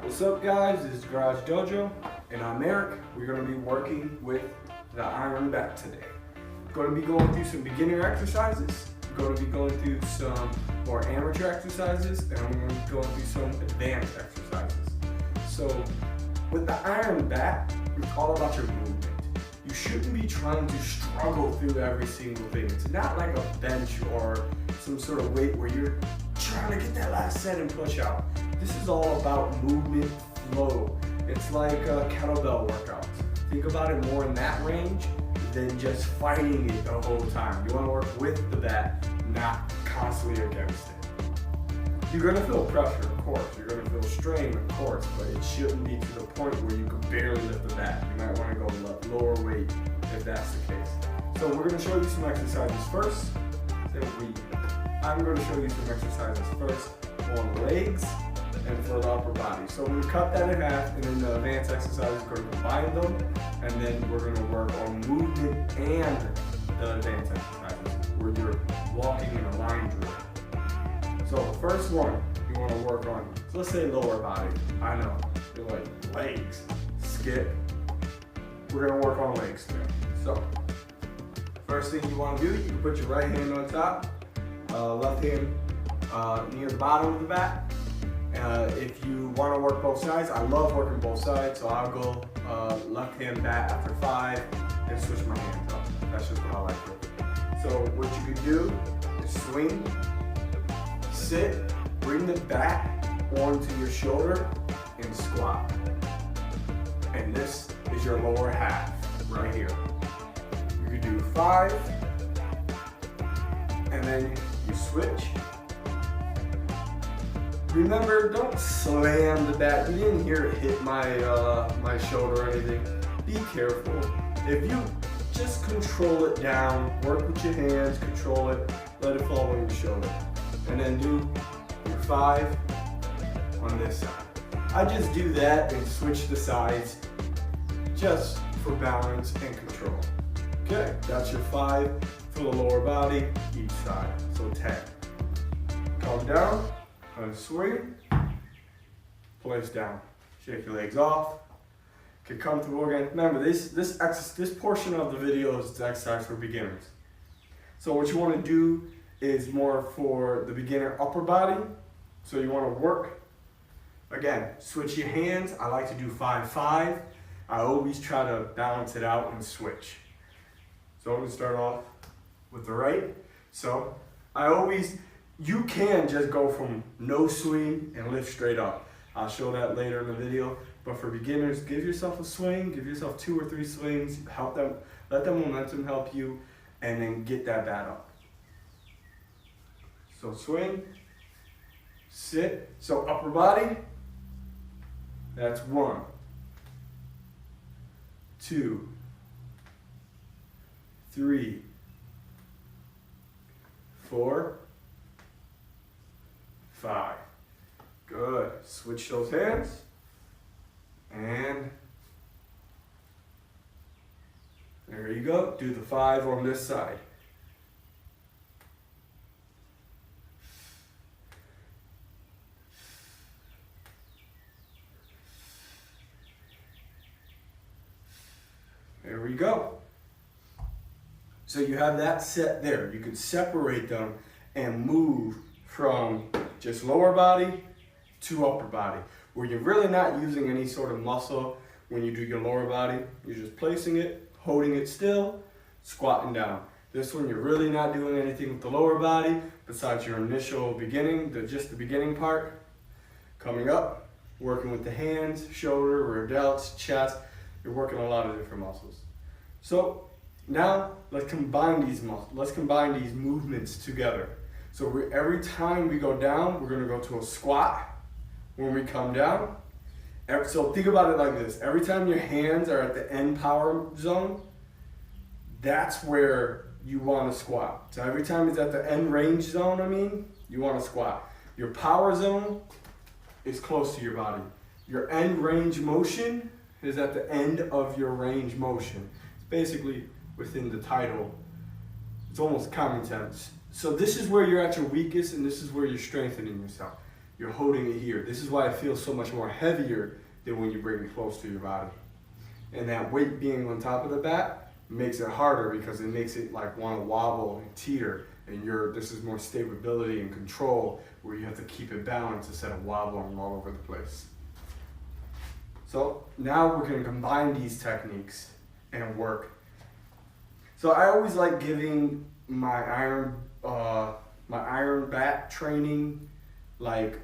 What's up guys, this is Garage Dojo and I'm Eric. We're going to be working with the iron back today. We're going to be going through some beginner exercises, we're going to be going through some more amateur exercises, and we're going to be going through some advanced exercises. So with the iron back, it's all about your movement. You shouldn't be trying to struggle through every single thing. It's not like a bench or some sort of weight where you're trying to get that last set and push out. This is all about movement flow. It's like kettlebell workouts. Think about it more in that range than just fighting it the whole time. You want to work with the bat, not constantly against it. You're going to feel pressure, of course. You're going to feel strain, of course, but it shouldn't be to the point where you can barely lift the bat. You might want to go lower weight if that's the case. So we're going to show you some exercises first. I'm going to show you some exercises first on legs and for the upper body. So we cut that in half, and then the advanced exercises are going to combine them, and then we're going to work on movement and the advanced exercises where you're walking in a line drill. So the first one you want to work on, so let's say lower body. I know, you're like, legs, skip. We're going to work on legs today. So first thing you want to do, you can put your right hand on top, left hand near the bottom of the bat. If you want to work both sides, I love working both sides, so I'll go left hand bat after 5 and switch my hands up. That's just what I like to do. So what you can do is swing, sit, bring the bat onto your shoulder and squat. And this is your lower half right here. You can do 5 and then you switch. Remember, don't slam the bat. You didn't hear it hit my my shoulder or anything. Be careful. If you just control it down, work with your hands, control it, let it fall on your shoulder. And then do your 5 on this side. I just do that and switch the sides just for balance and control. Okay, that's your 5 for the lower body, each side. So 10. Calm down. Swing, place down, shake your legs off. Okay, come through again. Remember, this portion of the video is the exercise for beginners. So what you want to do is more for the beginner upper body. So you want to work, again, switch your hands. I like to do 5-5. I always try to balance it out and switch. So I'm going to start off with the right. So you can just go from no swing and lift straight up. I'll show that later in the video. But for beginners, give yourself a swing, give yourself 2 or 3 swings, help them, let the momentum help you, and then get that bat up. So swing, sit. So upper body, that's 1, 2, 3, 4, 5. Good. Switch those hands. And there you go. Do the 5 on this side. There we go. So you have that set there. You can separate them and move from just lower body to upper body, where you're really not using any sort of muscle when you do your lower body. You're just placing it, holding it still, squatting down. This one, you're really not doing anything with the lower body besides your initial beginning, just the beginning part. Coming up, working with the hands, shoulder, rear delts, chest. You're working a lot of different muscles. So now let's combine these muscles. Let's combine these movements together. So every time we go down, we're going to go to a squat when we come down. So think about it like this. Every time your hands are at the end power zone, that's where you want to squat. So every time it's at the end range zone, you want to squat. Your power zone is close to your body. Your end range motion is at the end of your range motion. It's basically within the title. It's almost common sense. So this is where you're at your weakest, and this is where you're strengthening yourself. you're holding it here. This is why it feels so much more heavier than when you bring it close to your body. And that weight being on top of the bat makes it harder because it makes it like want to wobble and teeter. And this is more stability and control where you have to keep it balanced instead of wobbling all over the place. So now we're going to combine these techniques and work. So I always like giving my iron bat training like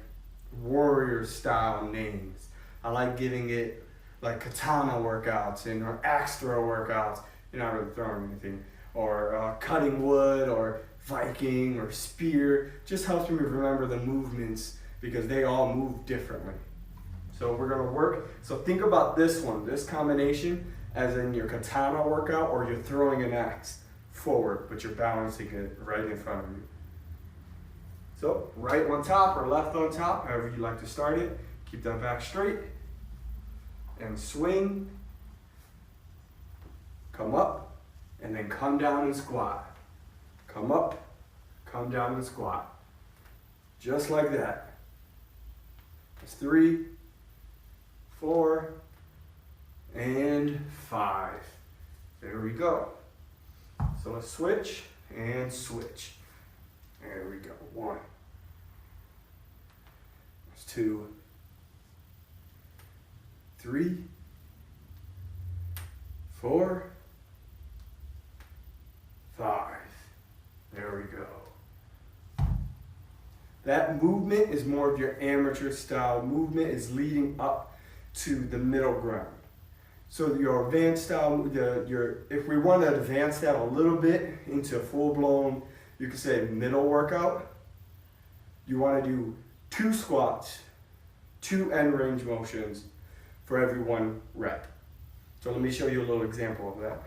warrior style names. I like giving it like katana workouts and or axe throw workouts. You're not really throwing anything, or cutting wood, or Viking, or spear. Just helps me remember the movements because they all move differently. So we're gonna work. So think about this one, this combination, as in your katana workout, or you're throwing an axe forward, but you're balancing it right in front of you. So right on top or left on top, however you like to start it. Keep that back straight and swing. Come up and then come down and squat. Come up, come down and squat. Just like that. That's 3, 4, and 5. There we go. So let's switch and switch. There we go. 1. That's 2, 3, 4, 5. There we go. That movement is more of your amateur style movement. Is leading up to the middle ground. So your advanced style, if we want to advance that a little bit into a full-blown, you could say middle workout, you want to do 2 squats, 2 end range motions for every 1 rep. So let me show you a little example of that.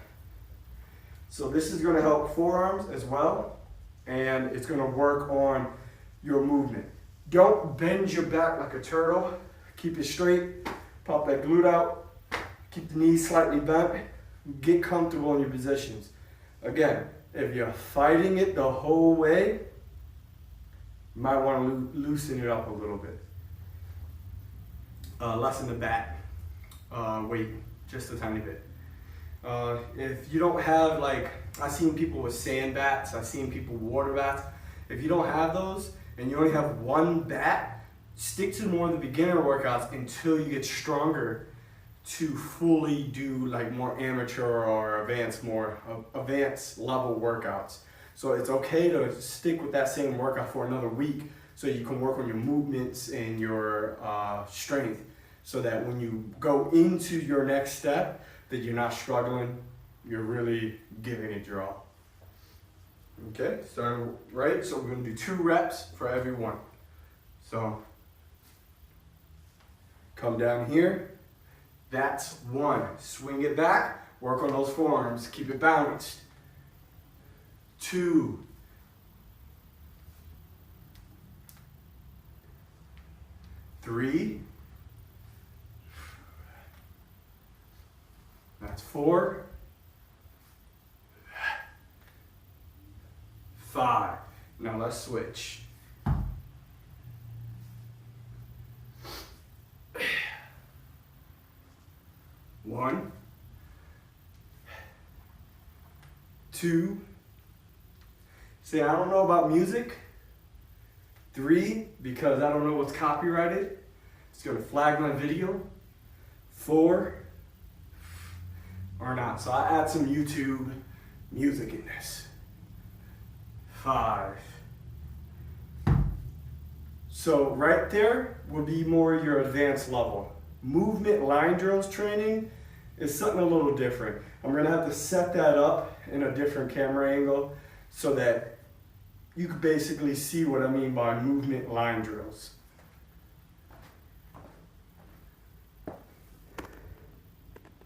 So this is going to help forearms as well, and it's going to work on your movement. Don't bend your back like a turtle. Keep it straight. Pop that glute out. Keep the knees slightly bent. Get comfortable in your positions. Again, if you're fighting it the whole way, you might want to loosen it up a little bit. Lessen the back weight just a tiny bit. If you don't have, like, I've seen people with sand bats, I've seen people with water bats. If you don't have those and you only have 1 bat, stick to more of the beginner workouts until you get stronger to fully do like more amateur or advanced level workouts. So it's okay to stick with that same workout for another week so you can work on your movements and your strength, so that when you go into your next step, that you're not struggling, you're really giving it your all. Okay, starting right, so we're gonna do 2 reps for every 1. So come down here, that's 1. Swing it back, work on those forearms, keep it balanced. 2. 3. That's 4. 5. Now let's switch. One, 2. Say, I don't know about music. 3, because I don't know what's copyrighted. It's going to flag my video. 4, or not. So I add some YouTube music in this. 5. So right there would be more your advanced level. Movement line drills training is something a little different. I'm gonna have to set that up in a different camera angle so that you can basically see what I mean by movement line drills.